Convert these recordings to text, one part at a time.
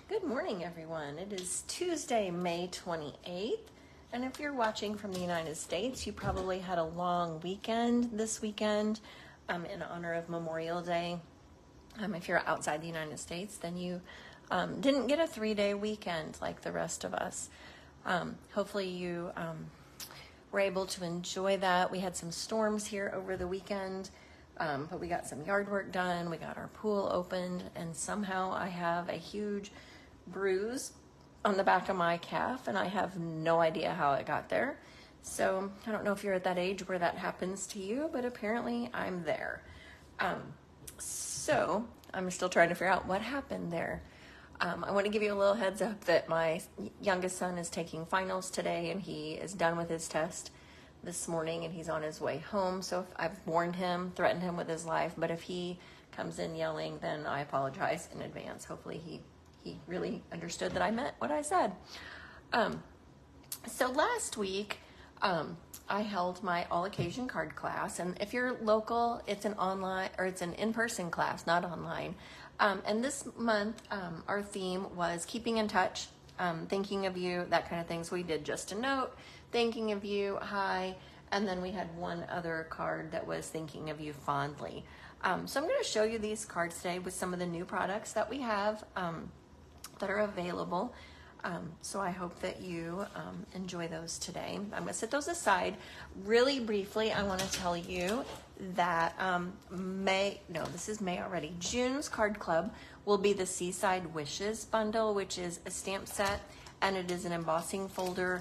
Good morning, everyone. It is Tuesday, May 28th, and if you're watching from the United States, you probably had a long weekend this weekend in honor of Memorial Day. If you're outside the United States, then you didn't get a 3-day weekend like the rest of us. Hopefully you were able to enjoy that. We had some storms here over the weekend. But we got some yard work done, we got our pool opened, and somehow I have a huge bruise on the back of my calf, and I have no idea how it got there. So I don't know if you're at that age where that happens to you, but apparently I'm there. So I'm still trying to figure out what happened there. I want to give you a little heads up that my youngest son is taking finals today, and he is done with his test this morning and he's on his way home. So if I've warned him, threatened him with his life, but if he comes in yelling, then I apologize in advance. Hopefully he really understood that I meant what I said. So last week I held my all occasion card class, and if you're local, it's an online or it's an in-person class, not online. And this month our theme was keeping in touch, thinking of you, that kind of thing. So we did just a note, thinking of you, hi, and then we had one other card that was thinking of you fondly. So I'm going to show you these cards today with some of the new products that we have that are available. So I hope that you enjoy those today. I'm going to set those aside. Really briefly, I want to tell you that this is May already. June's card club will be the Seaside Wishes bundle, which is a stamp set, and it is an embossing folder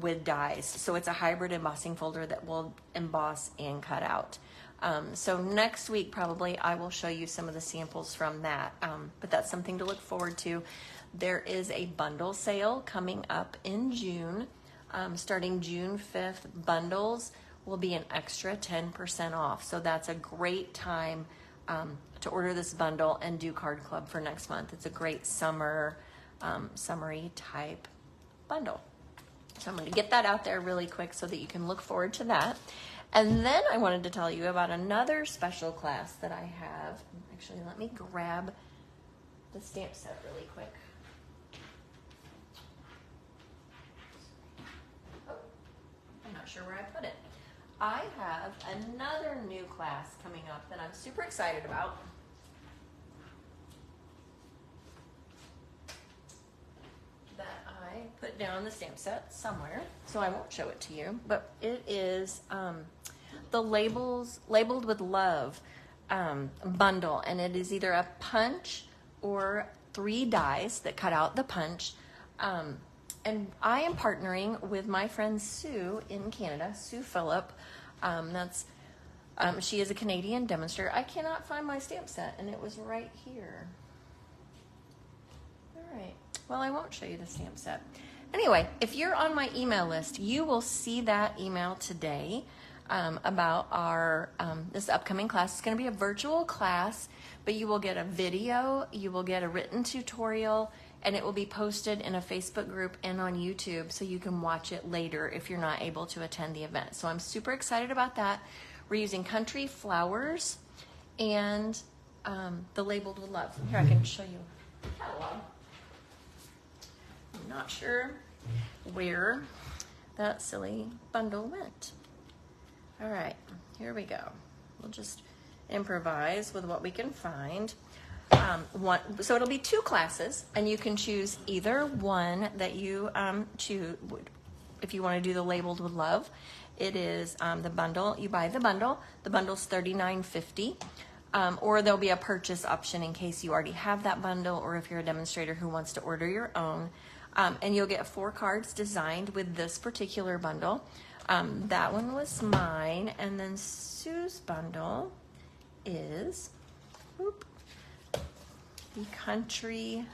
with dies. So it's a hybrid embossing folder that will emboss and cut out. So next week, probably, I will show you some of the samples from that, but that's something to look forward to. There is a bundle sale coming up in June. Starting June 5th, bundles will be an extra 10% off. So that's a great time to order this bundle and do card club for next month. It's a great summery type bundle. So I'm going to get that out there really quick so that you can look forward to that. And then I wanted to tell you about another special class that I have. Actually, let me grab the stamp set really quick. Oh, I'm not sure where I put it. I have another new class coming up that I'm super excited about. Put down the stamp set somewhere, so I won't show it to you, but it is the Labeled with Love bundle, and it is either a punch or 3 dies that cut out the punch, and I am partnering with my friend Sue in Canada, Sue Phillip. She is a Canadian demonstrator. I cannot find my stamp set, and it was right here. All right, well, I won't show you the stamp set. Anyway, if you're on my email list, you will see that email today about our this upcoming class. It's going to be a virtual class, but you will get a video, you will get a written tutorial, and it will be posted in a Facebook group and on YouTube, so you can watch it later if you're not able to attend the event. So I'm super excited about that. We're using Country Flowers and the Labeled with Love. Here, I can show you the catalog. I'm not sure where that silly bundle went. All right, here we go. We'll just improvise with what we can find. So it'll be 2 classes, and you can choose either one that you choose. If you want to do the Labeled with Love, it is the bundle. You buy the bundle. The bundle's $39.50. Or there'll be a purchase option in case you already have that bundle, or if you're a demonstrator who wants to order your own. And you'll get 4 cards designed with this particular bundle. That one was mine, and then Sue's bundle is the Country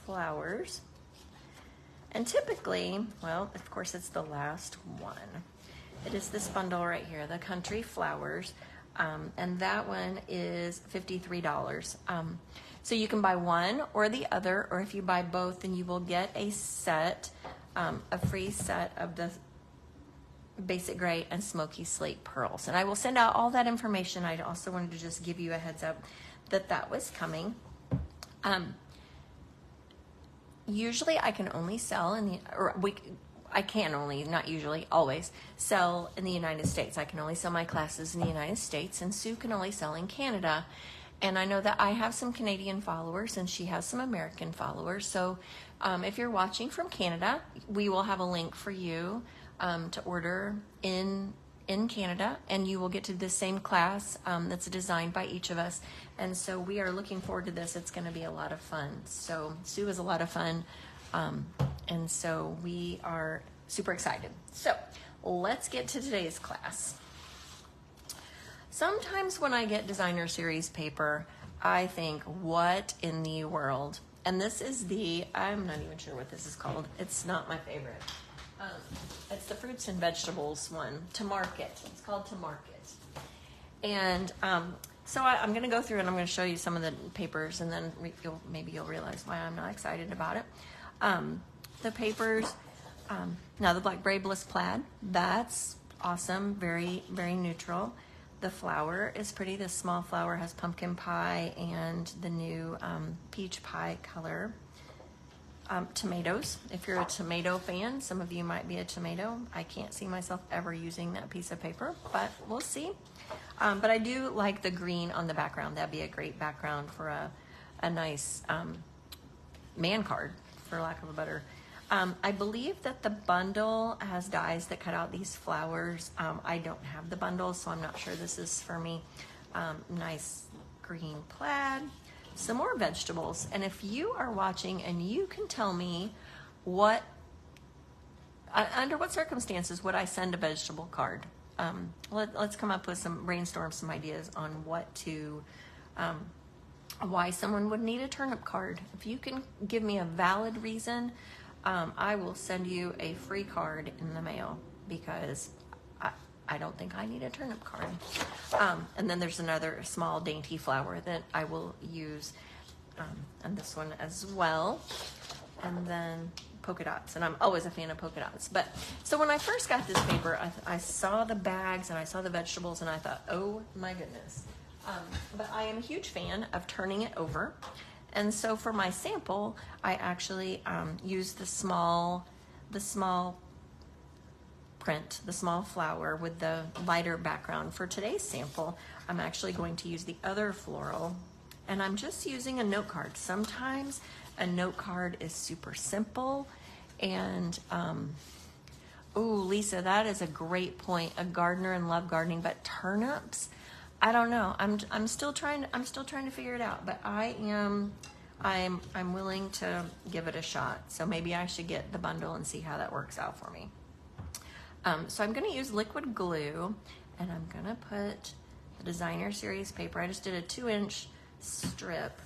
Flowers. And typically, well, of course, it's the last one. It is this bundle right here, the Country Flowers. And that one is $53. So you can buy one or the other, or if you buy both, then you will get a set, a free set of the Basic Gray and Smoky Slate Pearls. And I will send out all that information. I also wanted to just give you a heads up that that was coming. Usually I can only sell I can only, not usually, always sell in the United States. I can only sell my classes in the United States, and Sue can only sell in Canada. And I know that I have some Canadian followers and she has some American followers. So if you're watching from Canada, we will have a link for you to order in Canada, and you will get to the same class that's designed by each of us. And so we are looking forward to this. It's going to be a lot of fun. So Sue is a lot of fun. And so we are super excited. So let's get to today's class. Sometimes when I get designer series paper, I think, what in the world? And this is I'm not even sure what this is called. It's not my favorite. It's the fruits and vegetables one, To Market. It's called To Market. And so I'm going to go through and I'm going to show you some of the papers, and then maybe you'll realize why I'm not excited about it. The papers, now the Blackberry Bliss Plaid, that's awesome, very, very neutral. The flower is pretty. This small flower has pumpkin pie and the new peach pie color. Tomatoes, if you're a tomato fan, some of you might be a tomato. I can't see myself ever using that piece of paper, but we'll see. But I do like the green on the background. That'd be a great background for a nice man card, for lack of a better. I believe that the bundle has dies that cut out these flowers. I don't have the bundle, so I'm not sure this is for me. Nice green plaid. Some more vegetables. And if you are watching and you can tell me under what circumstances would I send a vegetable card? Let's come up with brainstorm some ideas on why someone would need a turnip card. If you can give me a valid reason, I will send you a free card in the mail, because I don't think I need a turnip card. And then there's another small dainty flower that I will use, and this one as well. And then polka dots, and I'm always a fan of polka dots. But so when I first got this paper, I saw the bags and I saw the vegetables, and I thought, oh my goodness. But I am a huge fan of turning it over. And so for my sample, I actually used the small print, the small flower with the lighter background. For today's sample, I'm actually going to use the other floral, and I'm just using a note card. Sometimes a note card is super simple, and ooh, Lisa, that is a great point. A gardener and love gardening, but turnips, I don't know. I'm still trying to figure it out, but I'm willing to give it a shot. So maybe I should get the bundle and see how that works out for me. So I'm going to use liquid glue, and I'm going to put the designer series paper. I just did a 2-inch strip.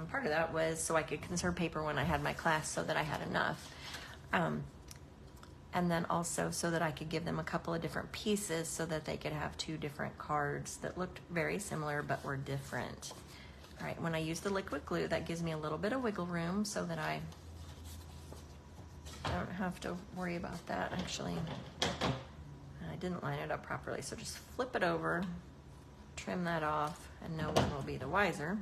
Part of that was so I could conserve paper when I had my class, so that I had enough. And then also so that I could give them a couple of different pieces, so that they could have 2 different cards that looked very similar but were different. All right, when I use the liquid glue, that gives me a little bit of wiggle room, so that I don't have to worry about that. Actually, I didn't line it up properly, so just flip it over, trim that off, and no one will be the wiser.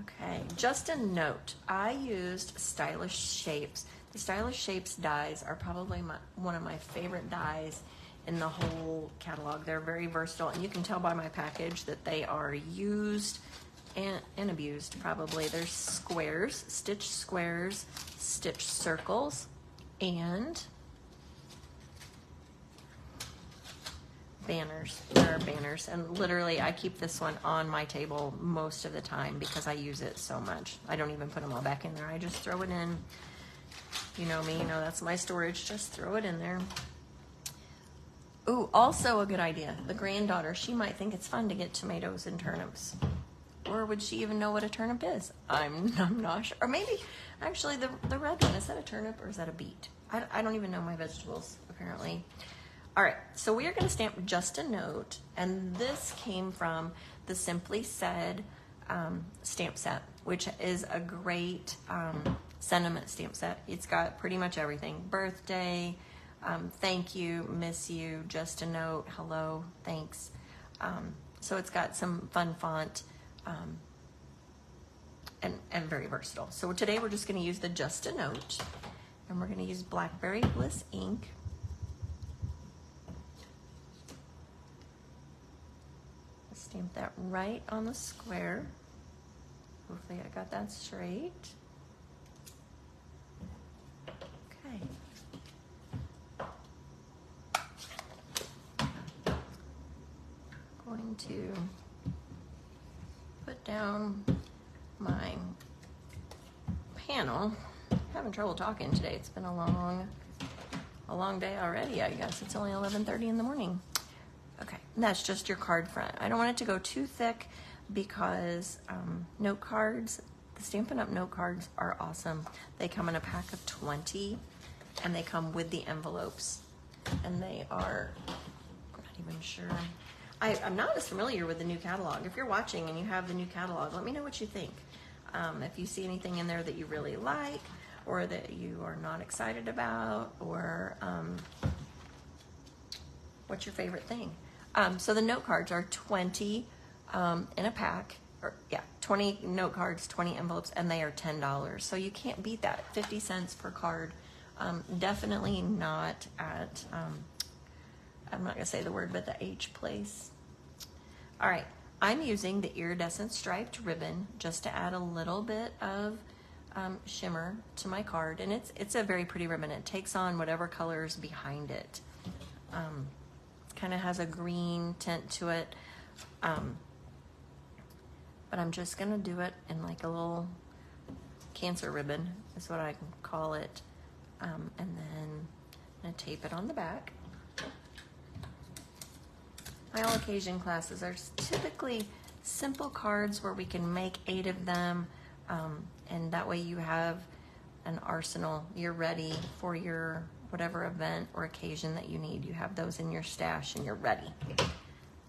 Okay, just a note, I used Stylish Shapes. The Stylish Shapes dies are probably one of my favorite dies in the whole catalog. They're very versatile, and you can tell by my package that they are used and abused, probably. There's squares, stitched circles, and banners. There are banners, and literally I keep this one on my table most of the time because I use it so much. I don't even put them all back in there. I just throw it in. You know me, you know that's my storage. Just throw it in there. Ooh, also a good idea. The granddaughter, she might think it's fun to get tomatoes and turnips. Or would she even know what a turnip is? I'm not sure. Or maybe, actually, the red one, is that a turnip or is that a beet? I don't even know my vegetables, apparently. All right, so we are going to stamp just a note, and this came from the Simply Said stamp set, which is a great sentiment stamp set. It's got pretty much everything. Birthday, thank you, miss you, just a note, hello, thanks. So it's got some fun font, and very versatile. So today we're just going to use the Just a Note, and we're going to use Blackberry Bliss ink. Stamp that right on the square. Hopefully I got that straight. Okay. Going to put down my panel. I'm having trouble talking today. It's been a long day already, I guess. It's only 11:30 in the morning. Okay, and that's just your card front. I don't want it to go too thick because note cards, the Stampin' Up! Note cards are awesome. They come in a pack of 20 and they come with the envelopes. And they are, I'm not even sure. I'm not as familiar with the new catalog. If you're watching and you have the new catalog, let me know what you think. If you see anything in there that you really like or that you are not excited about, or what's your favorite thing? So the note cards are 20 in a pack, or yeah, 20 note cards, 20 envelopes, and they are $10. So you can't beat that. 50 cents per card. Definitely not at, I'm not gonna say the word, but the H place. All right, I'm using the iridescent striped ribbon just to add a little bit of shimmer to my card, and it's a very pretty ribbon. It takes on whatever color is behind it. Kind of has a green tint to it, but I'm just gonna do it in like a little cancer ribbon is what I can call it, and then I'm gonna tape it on the back. My all occasion classes are typically simple cards where we can make 8 of them, and that way you have an arsenal. You're ready for your whatever event or occasion that you need. You have those in your stash and you're ready.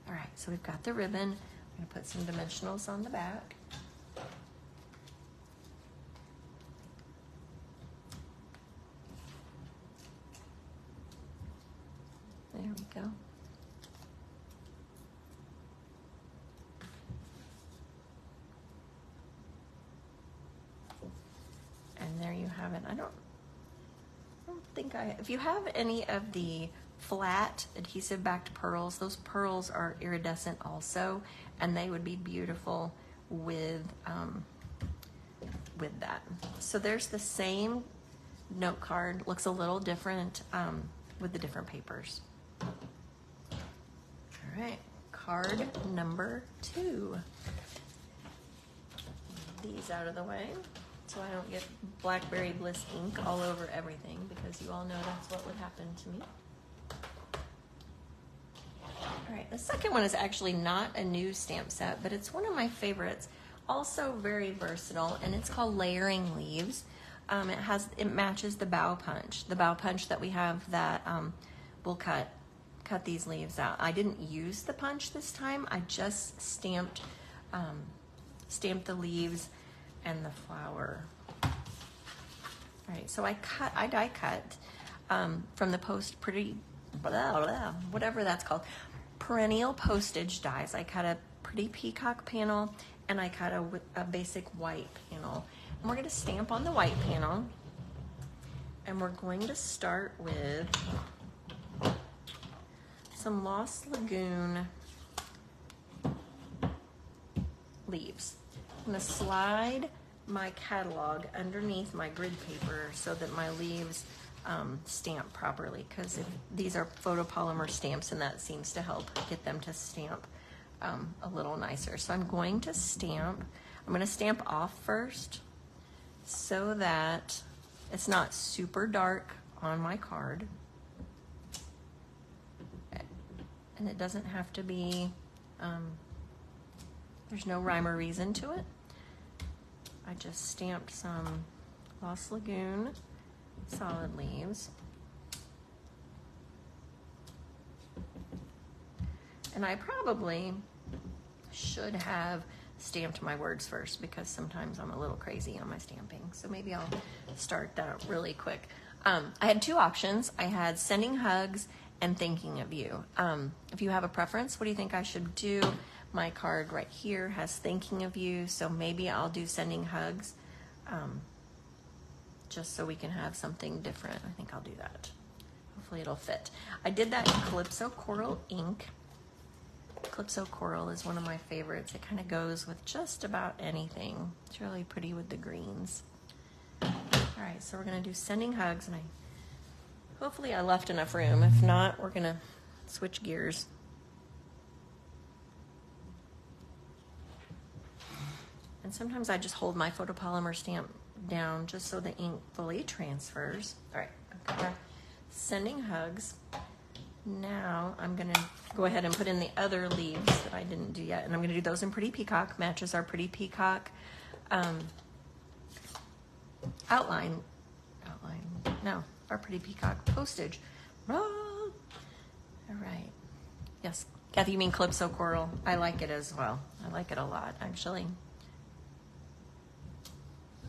All right, so we've got the ribbon. I'm gonna put some dimensionals on the back. There we go. And there you have it. I don't think if you have any of the flat adhesive backed pearls, those pearls are iridescent also, and they would be beautiful with that. So there's the same note card, looks a little different with the different papers. All right, card number 2. These out of the way so I don't get Blackberry Bliss ink all over everything, because you all know that's what would happen to me. All right, the second one is actually not a new stamp set, but it's one of my favorites, also very versatile, and it's called Layering Leaves. It matches the bow punch that we have that will cut these leaves out. I didn't use the punch this time. I just stamped the leaves and the flower. All right, so I die cut from the whatever that's called, Perennial Postage dies. I cut a pretty peacock panel, and I cut a basic white panel. And we're going to stamp on the white panel, and we're going to start with some Lost Lagoon leaves. I'm going to slide my catalog underneath my grid paper so that my leaves stamp properly, because these are photopolymer stamps, and that seems to help get them to stamp a little nicer. So I'm going to stamp off first so that it's not super dark on my card, and it doesn't have to be, there's no rhyme or reason to it. I just stamped some Lost Lagoon solid leaves. And I probably should have stamped my words first, because sometimes I'm a little crazy on my stamping. So maybe I'll start that really quick. I had 2 options. I had sending hugs and thinking of you. If you have a preference, what do you think I should do? My card right here has thinking of you, so maybe I'll do sending hugs, just so we can have something different. I think I'll do that. Hopefully it'll fit. I did that in Calypso Coral ink. Calypso Coral is one of my favorites. It kind of goes with just about anything. It's really pretty with the greens. All right, so we're gonna do sending hugs, and hopefully I left enough room. If not, we're gonna switch gears. And sometimes I just hold my photopolymer stamp down just so the ink fully transfers. All right, okay. Sending hugs. Now I'm gonna go ahead and put in the other leaves that I didn't do yet, and I'm gonna do those in Pretty Peacock. Matches our Pretty Peacock outline. No, our Pretty Peacock postage. Wrong. All right. Yes, Kathy, you mean Calypso Coral? I like it as well. I like it a lot, actually.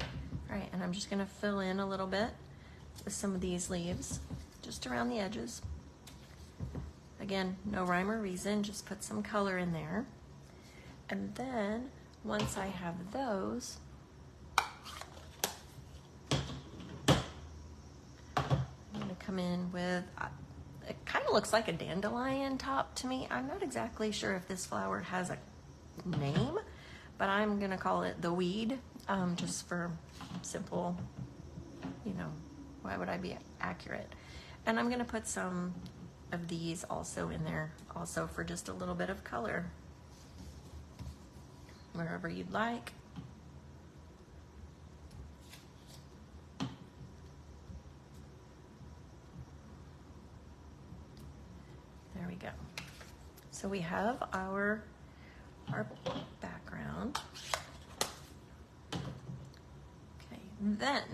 All right, and I'm just gonna fill in a little bit with some of these leaves, just around the edges. Again, no rhyme or reason, just put some color in there. And then, once I have those, I'm gonna come in with, it kind of looks like a dandelion top to me. I'm not exactly sure if this flower has a name, but I'm gonna call it the weed, just for simple, you know, why would I be accurate? And I'm gonna put some of these also in there, also for just a little bit of color, wherever you'd like. There we go. So we have our background. Okay, then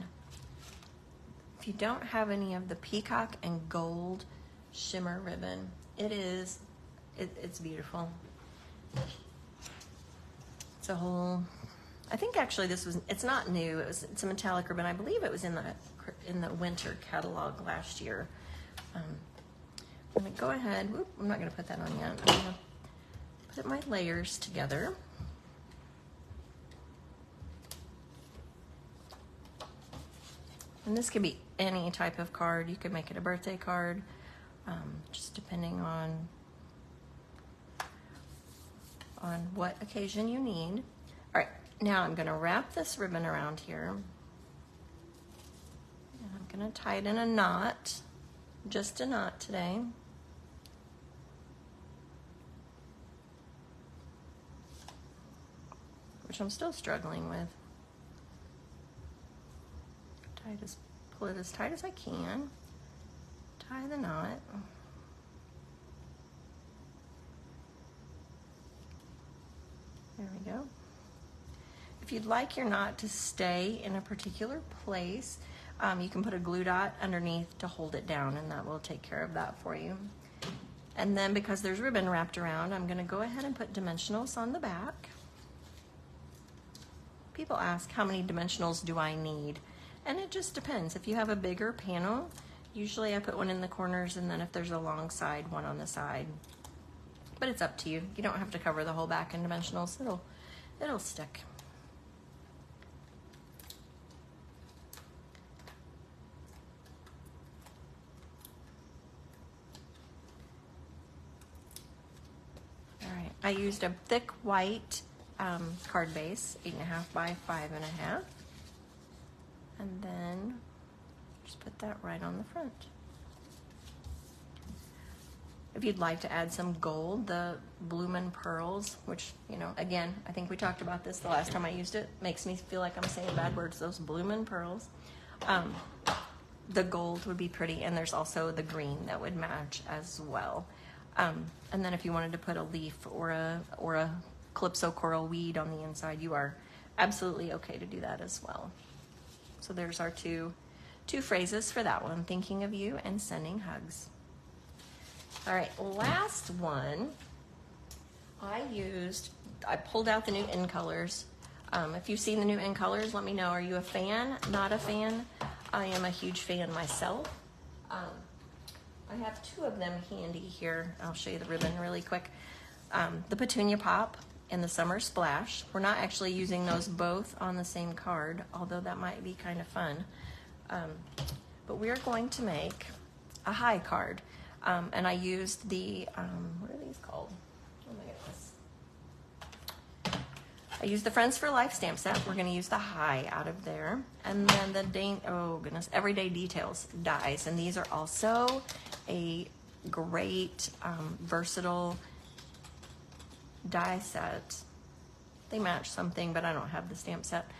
if you don't have any of the peacock and gold shimmer ribbon, it's beautiful. It's a whole, I think actually it's not new. It's a metallic ribbon. I believe it was in the winter catalog last year. I'm gonna go ahead, I'm not gonna put that on yet. I'm gonna put my layers together. And this could be any type of card. You could make it a birthday card, just depending on what occasion you need. All right, now I'm gonna wrap this ribbon around here. And I'm gonna tie it in a knot, just a knot today. Which I'm still struggling with. Pull it as tight as I can. Tie the knot. There we go. If you'd like your knot to stay in a particular place, you can put a glue dot underneath to hold it down, and that will take care of that for you. And then because there's ribbon wrapped around, I'm gonna go ahead and put dimensionals on the back. People ask, how many dimensionals do I need? And it just depends. If you have a bigger panel, usually I put one in the corners, and then if there's a long side, one on the side. But it's up to you. You don't have to cover the whole back in dimensionals. It'll stick. All right, I used a thick white card base, 8.5 by 5.5. And then just put that right on the front. If you'd like to add some gold, the Bloomin' Pearls, which, you know, again, I think we talked about this the last time I used it. Makes me feel like I'm saying bad words, those Bloomin' Pearls. The gold would be pretty, and there's also the green that would match as well. And then if you wanted to put a leaf or a Calypso Coral weed on the inside, you are absolutely okay to do that as well. So there's our two phrases for that one, thinking of you and sending hugs. All right, last one, I pulled out the new in colors. If you've seen the new in colors, let me know. Are you a fan? Not a fan? I am a huge fan myself. I have two of them handy here. I'll show you the ribbon really quick. the Petunia Pop and the Summer Splash. We're not actually using those both on the same card, although that might be kind of fun. But we are going to make a high card. And I used the, what are these called? Oh my goodness. I used the Friends for Life stamp set. We're going to use the high out of there. And then the oh goodness, Everyday Details dies. And these are also a great versatile die set. They match something, but I don't have the stamp set.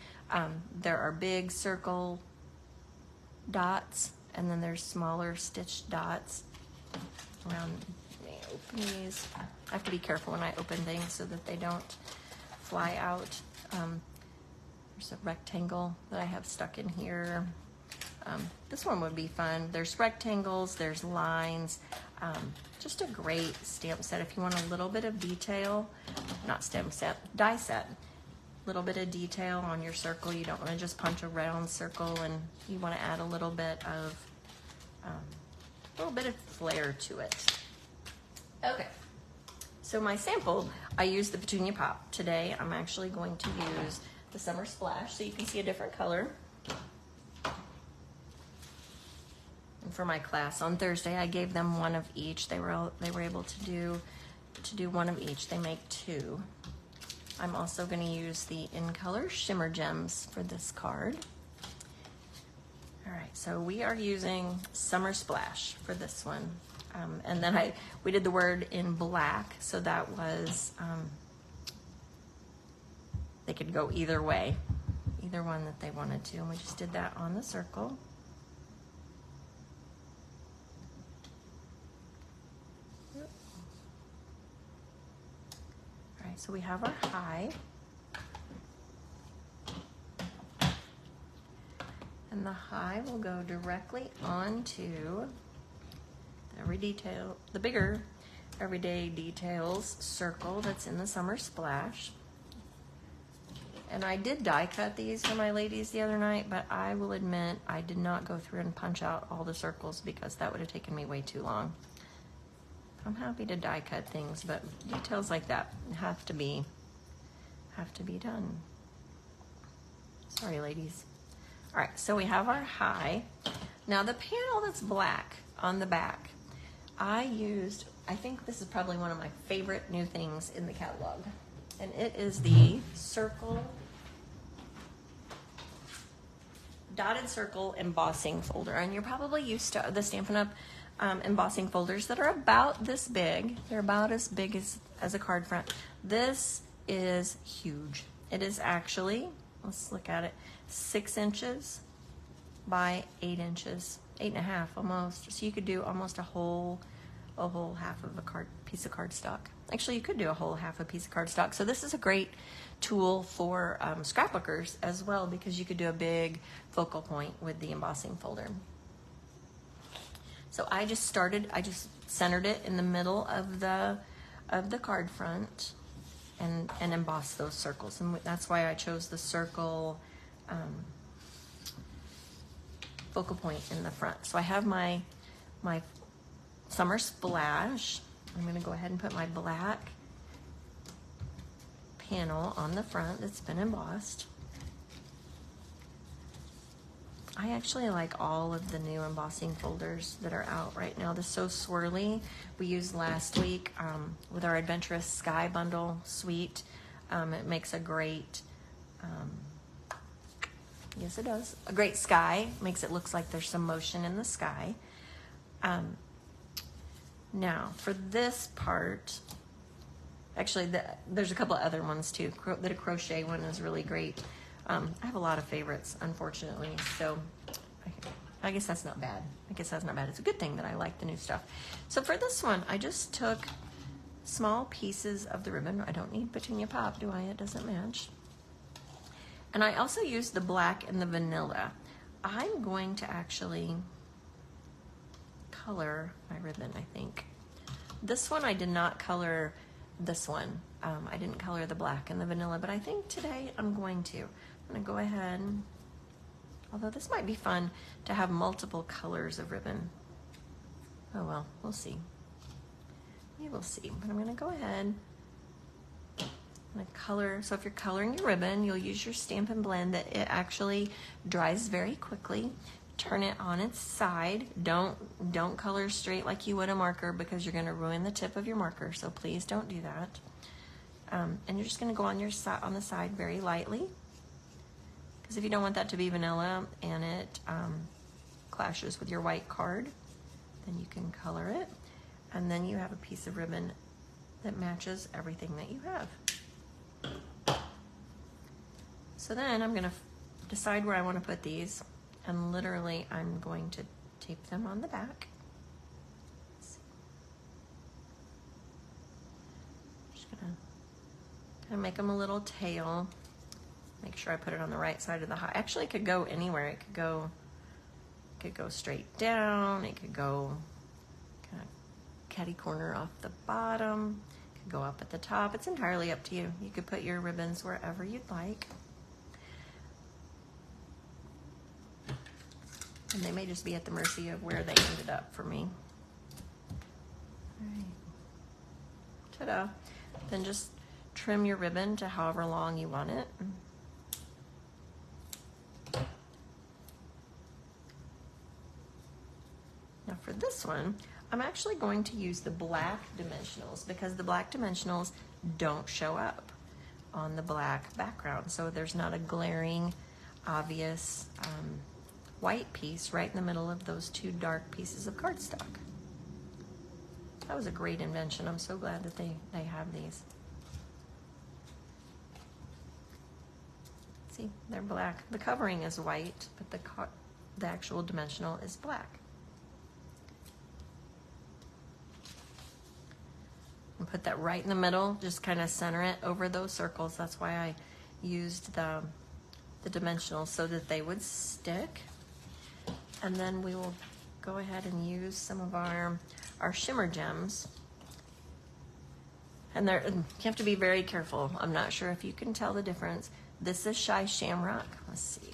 There are big circle dots, and then there's smaller stitched dots around. Open these. I have to be careful when I open things so that they don't fly out. There's a rectangle that I have stuck in here. This one would be fun. There's rectangles, there's lines. Just a great stamp set if you want a little bit of detail. Not stamp set, die set. Little bit of detail on your circle. You don't want to just punch a round circle, and you want to add a little bit of flair to it. Okay, so my sample, I used the Petunia Pop. Today I'm actually going to use the Summer Splash so you can see a different color. And for my class on Thursday, I gave them one of each. They were able to do one of each. They make two. I'm also going to use the In Color Shimmer Gems for this card. All right, so we are using Summer Splash for this one. And then we did the word in black, so that was, they could go either way, either one that they wanted to. And we just did that on the circle. All right, so we have our high. And the high will go directly onto the bigger Everyday Details circle that's in the Summer Splash. And I did die cut these for my ladies the other night, but I will admit I did not go through and punch out all the circles because that would have taken me way too long. I'm happy to die cut things, but details like that have to be done. Sorry, ladies. All right, so we have our high. Now the panel that's black on the back, I think this is probably one of my favorite new things in the catalog. And it is the dotted circle embossing folder. And you're probably used to the Stampin' Up! Embossing folders that are about this big. They're about as big as a card front. This is huge. It is actually, let's look at it, 6 inches by 8 inches, 8.5 almost. So you could do almost a whole half of a piece of cardstock. Actually, you could do a whole half a piece of cardstock. So this is a great tool for scrapbookers as well, because you could do a big focal point with the embossing folder. So I just centered it in the middle of the card front and embossed those circles. And that's why I chose the circle focal point in the front. So I have my Summer Splash. I'm going to go ahead and put my black panel on the front that's been embossed. I actually like all of the new embossing folders that are out right now. They're so swirly. We used last week with our Adventurous Sky Bundle suite. It makes a great, yes it does, a great sky. Makes it look like there's some motion in the sky. Now for this part, actually there's a couple of other ones too. The crochet one is really great. I have a lot of favorites, unfortunately, so I guess that's not bad. It's a good thing that I like the new stuff. So for this one, I just took small pieces of the ribbon. I don't need Petunia Pop, do I? It doesn't match. And I also used the black and the vanilla. I'm going to actually color my ribbon, I think. This one, I did not color this one. I didn't color the black and the vanilla, but I think today I'm going to. I'm going to go ahead, although this might be fun to have multiple colors of ribbon. Oh well, we'll see. We will see. But I'm going to go ahead I'm gonna color, so if you're coloring your ribbon, you'll use your Stampin' Blend that it actually dries very quickly. Turn it on its side. Don't color straight like you would a marker because you're gonna ruin the tip of your marker, so please don't do that. And you're just gonna go on your on the side very lightly, because if you don't want that to be vanilla and it clashes with your white card, then you can color it. And then you have a piece of ribbon that matches everything that you have. So then I'm gonna decide where I wanna put these, and literally I'm going to tape them on the back. Just gonna make them a little tail. Make sure I put it on the right side of the high. Actually, it could go anywhere. It could go straight down. It could go kind of catty corner off the bottom. It could go up at the top. It's entirely up to you. You could put your ribbons wherever you'd like. And they may just be at the mercy of where they ended up for me. All right. Ta-da. Then just trim your ribbon to however long you want it. Now for this one, I'm actually going to use the black dimensionals because the black dimensionals don't show up on the black background. So there's not a glaring, obvious white piece right in the middle of those two dark pieces of cardstock. That was a great invention. I'm so glad that they have these. See, they're black. The covering is white, but the actual dimensional is black. And put that right in the middle, just kind of center it over those circles. That's why I used the dimensionals, so that they would stick. And then we will go ahead and use some of our shimmer gems. And you have to be very careful. I'm not sure if you can tell the difference. This is Shy Shamrock. Let's see.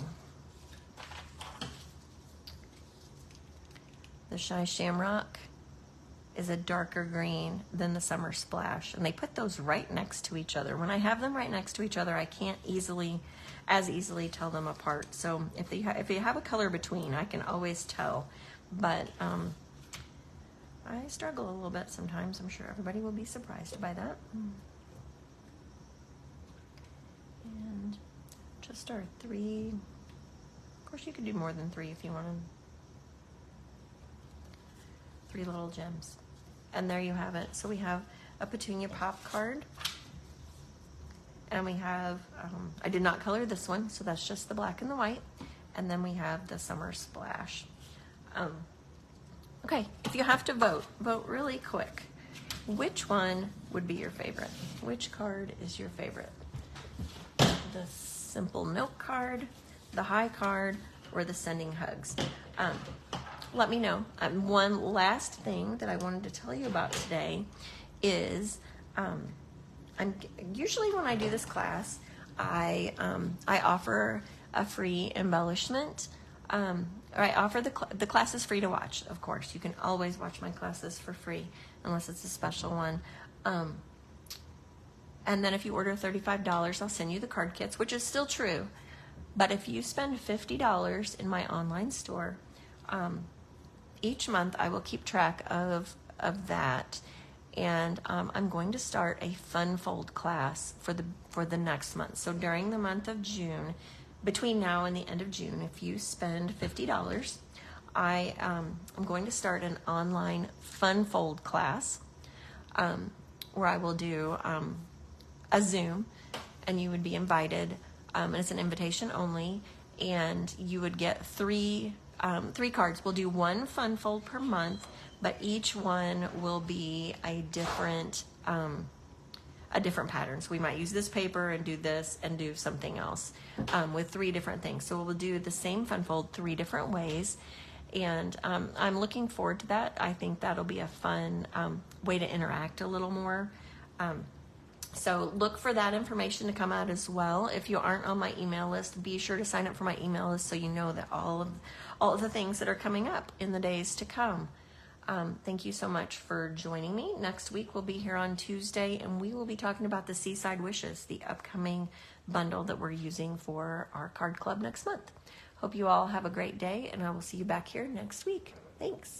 The Shy Shamrock is a darker green than the Summer Splash, and they put those right next to each other. When I have them right next to each other, I can't as easily tell them apart. So if you have a color between, I can always tell. But I struggle a little bit sometimes. I'm sure everybody will be surprised by that. And just our 3. Of course, you could do more than 3 if you wanted. 3 little gems. And there you have it. So we have a Petunia Pop card. And we have, I did not color this one, so that's just the black and the white. And then we have the Summer Splash. Okay, if you have to vote really quick. Which one would be your favorite? Which card is your favorite? The simple note card, the high card, or the sending hugs? Let me know. One last thing that I wanted to tell you about today is usually when I do this class, I offer a free embellishment. Or I offer the class is free to watch, of course. You can always watch my classes for free unless it's a special one. And then if you order $35, I'll send you the card kits, which is still true. But if you spend $50 in my online store, each month I will keep track of that, and I'm going to start a fun fold class for the next month. So during the month of June, between now and the end of June, if you spend $50, I'm going to start an online fun fold class where I will do a Zoom, and you would be invited, and it's an invitation only, and you would get 3 cards. We'll do 1 fun fold per month, but each one will be a different pattern. So we might use this paper and do this and do something else with 3 different things. So we'll do the same fun fold 3 different ways, and I'm looking forward to that. I think that'll be a fun way to interact a little more. So look for that information to come out as well. If you aren't on my email list, be sure to sign up for my email list so you know that all of the things that are coming up in the days to come. Thank you so much for joining me. Next week we'll be here on Tuesday, and we will be talking about the Seaside Wishes, the upcoming bundle that we're using for our card club next month. Hope you all have a great day, and I will see you back here next week. Thanks.